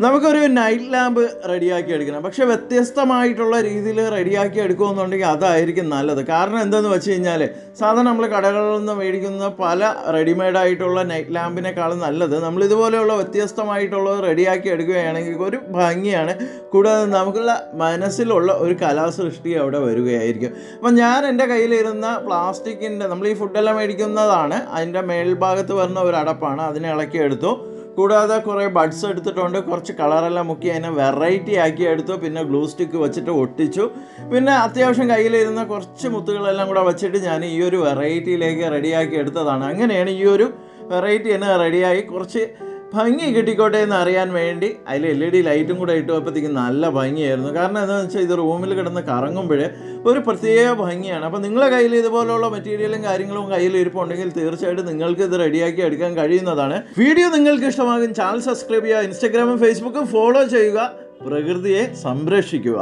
നമുക്കൊരു night lamp റെഡിയാക്കി എടുക്കണം. പക്ഷേ വ്യത്യസ്തമായിട്ടുള്ള രീതിയിൽ റെഡിയാക്കി എടുക്കുകയെന്നുണ്ടെങ്കിൽ അതായിരിക്കും നല്ലത്. കാരണം എന്താണെന്ന് വെച്ച് കഴിഞ്ഞാൽ സാധാരണ നമ്മൾ കടകളിൽ നിന്ന് മേടിക്കുന്ന പല റെഡിമെയ്ഡായിട്ടുള്ള നൈറ്റ് ലാമ്പിനേക്കാളും നല്ലത് നമ്മളിതുപോലെയുള്ള വ്യത്യസ്തമായിട്ടുള്ളത് റെഡിയാക്കി എടുക്കുകയാണെങ്കിൽ ഒരു ഭംഗിയാണ്. കൂടാതെ നമുക്കുള്ള മനസ്സിലുള്ള ഒരു കലാസൃഷ്ടി അവിടെ വരികയായിരിക്കും. അപ്പം ഞാൻ എൻ്റെ കയ്യിലിരുന്ന പ്ലാസ്റ്റിക്കിൻ്റെ നമ്മൾ ഈ ഫുഡെല്ലാം മേടിക്കുന്നതാണ്, അതിൻ്റെ മേൽഭാഗത്ത് വരുന്ന ഒരു അടപ്പാണ്, അതിനെ ഇളക്കിയെടുത്തു. കൂടാതെ കുറേ ബഡ്സ് എടുത്തിട്ടുണ്ട്, കുറച്ച് കളറെല്ലാം മുക്കി അതിനെ വെറൈറ്റി ആക്കി എടുത്തു. പിന്നെ ഗ്ലൂ സ്റ്റിക്ക് വെച്ചിട്ട് ഒട്ടിച്ചു. പിന്നെ അത്യാവശ്യം കയ്യിലിരുന്ന കുറച്ച് മുത്തുകളെല്ലാം കൂടെ വെച്ചിട്ട് ഞാൻ ഈ ഒരു വെറൈറ്റിയിലേക്ക് റെഡിയാക്കി എടുത്തതാണ്. അങ്ങനെയാണ് ഈ ഒരു വെറൈറ്റി തന്നെ റെഡിയായി. കുറച്ച് ഭംഗി കിട്ടിക്കോട്ടെ എന്ന് അറിയാൻ വേണ്ടി അതിൽ LED ലൈറ്റും കൂടെ ഇട്ടപ്പോഴത്തേക്കും നല്ല ഭംഗിയായിരുന്നു. കാരണം എന്താണെന്ന് വെച്ചാൽ ഇത് റൂമിൽ കിടന്ന് കറങ്ങുമ്പോൾ ഒരു പ്രത്യേക ഭംഗിയാണ്. അപ്പോൾ നിങ്ങളുടെ കയ്യിൽ ഇതുപോലുള്ള മെറ്റീരിയലും കാര്യങ്ങളും കയ്യിൽ ഇരിപ്പുണ്ടെങ്കിൽ തീർച്ചയായിട്ടും നിങ്ങൾക്ക് ഇത് റെഡിയാക്കി എടുക്കാൻ കഴിയുന്നതാണ്. വീഡിയോ നിങ്ങൾക്ക് ഇഷ്ടമാകും, ചാനൽ സബ്സ്ക്രൈബ് ചെയ്യുക, ഇൻസ്റ്റാഗ്രാമും ഫേസ്ബുക്കും ഫോളോ ചെയ്യുക. പ്രകൃതിയെ സംരക്ഷിക്കുക.